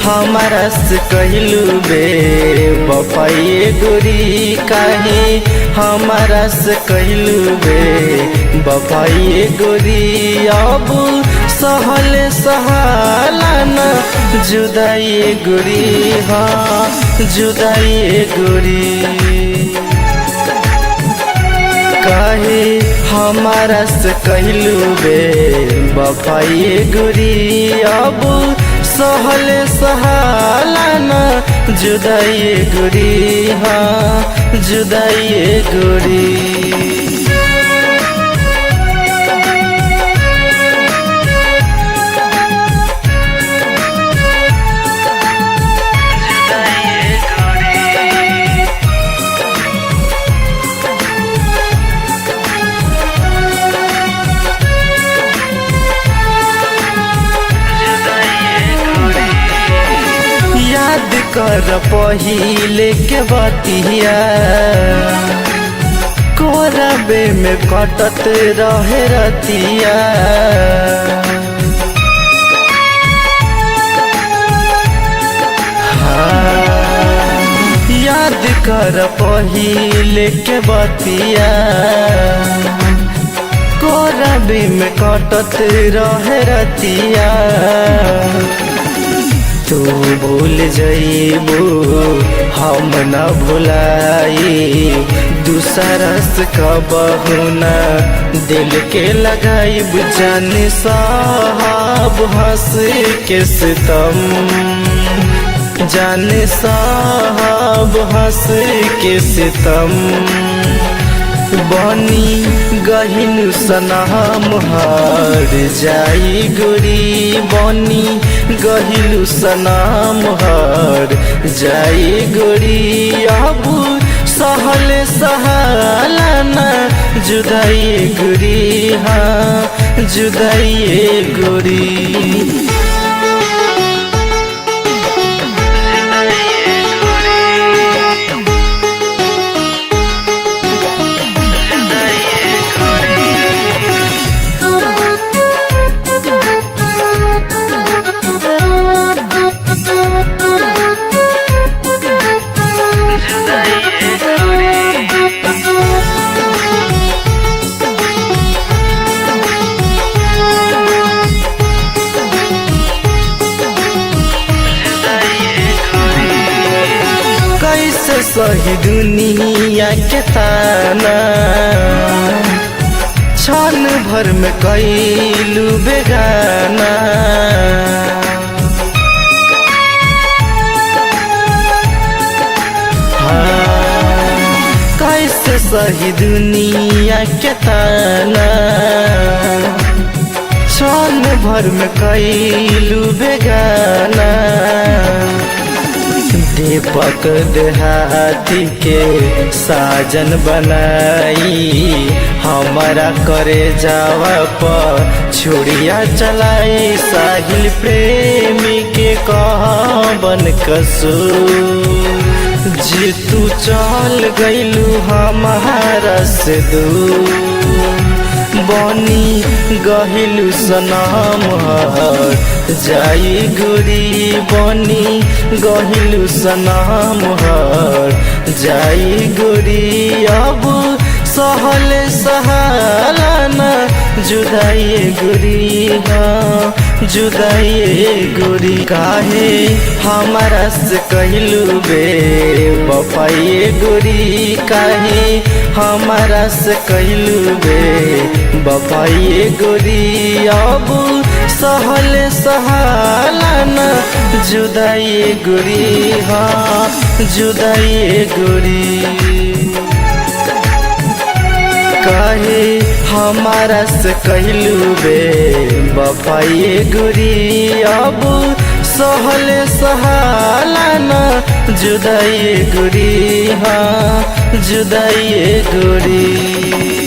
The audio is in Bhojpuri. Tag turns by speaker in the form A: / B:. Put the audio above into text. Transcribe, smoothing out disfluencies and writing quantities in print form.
A: हमारा से कहलू बे बपाइए गोरी काहे हमारा से कहलू बे बपाइए गोरी अब सहल सहाला न जुदाई गोरी हाँ जुदाई गोरी काहे हमारा से कहलू बे बपाइए गोरी अब सहल सहाला न जुदाई गोरी हाँ जुदाई गोरी याद कर पहिले के बतिया कोरबे में कटत रहे रतिया हाँ, याद कर पहिले के बतिया कोरबे में कटत रहे रतिया तू भूल जाइबू हम न भुलाई दूसरा से कबहू न दिल के लगाइब जान साहब हंस के सितम जान साहब हंस के सितम बनी गहिन सनम हार जाई गोरी बनी गहिलु सनम हार जाई गोरी अब सहल सहाला न जुदाई गोरी हाँ जुदाई गोरी सही दुनिया के ताना क्षण भर में कैलू बेगाना हाँ, कैसे सही दुनिया के ताना क्षण भर में कैलू बेगाना दीपक देहाती के साजन बनाई हमारा करे जावा पर छुड़िया चलाई साहिल प्रेमी के कहबन कसूर जी तू चल गइलू हमारा से दूर बनी गहिलु सनम हार जाई गोरी बनी गहिलु सनम हार जाई गोरी अब सहल सहाला न जुदाई गोरी हाँ जुदाई गोरी काहे हमारा से कहलू बे बपाइए गोरी काहे हमारा से कहलू बे बपाइए गोरी अब सहल सहाला न जुदाई गोरी हाँ जुदाई गोरी काहे हमारा से कहलू बे बपाइए गोरी अब सहल सहाला न जुदाई गोरी हाँ जुदाई गोरी।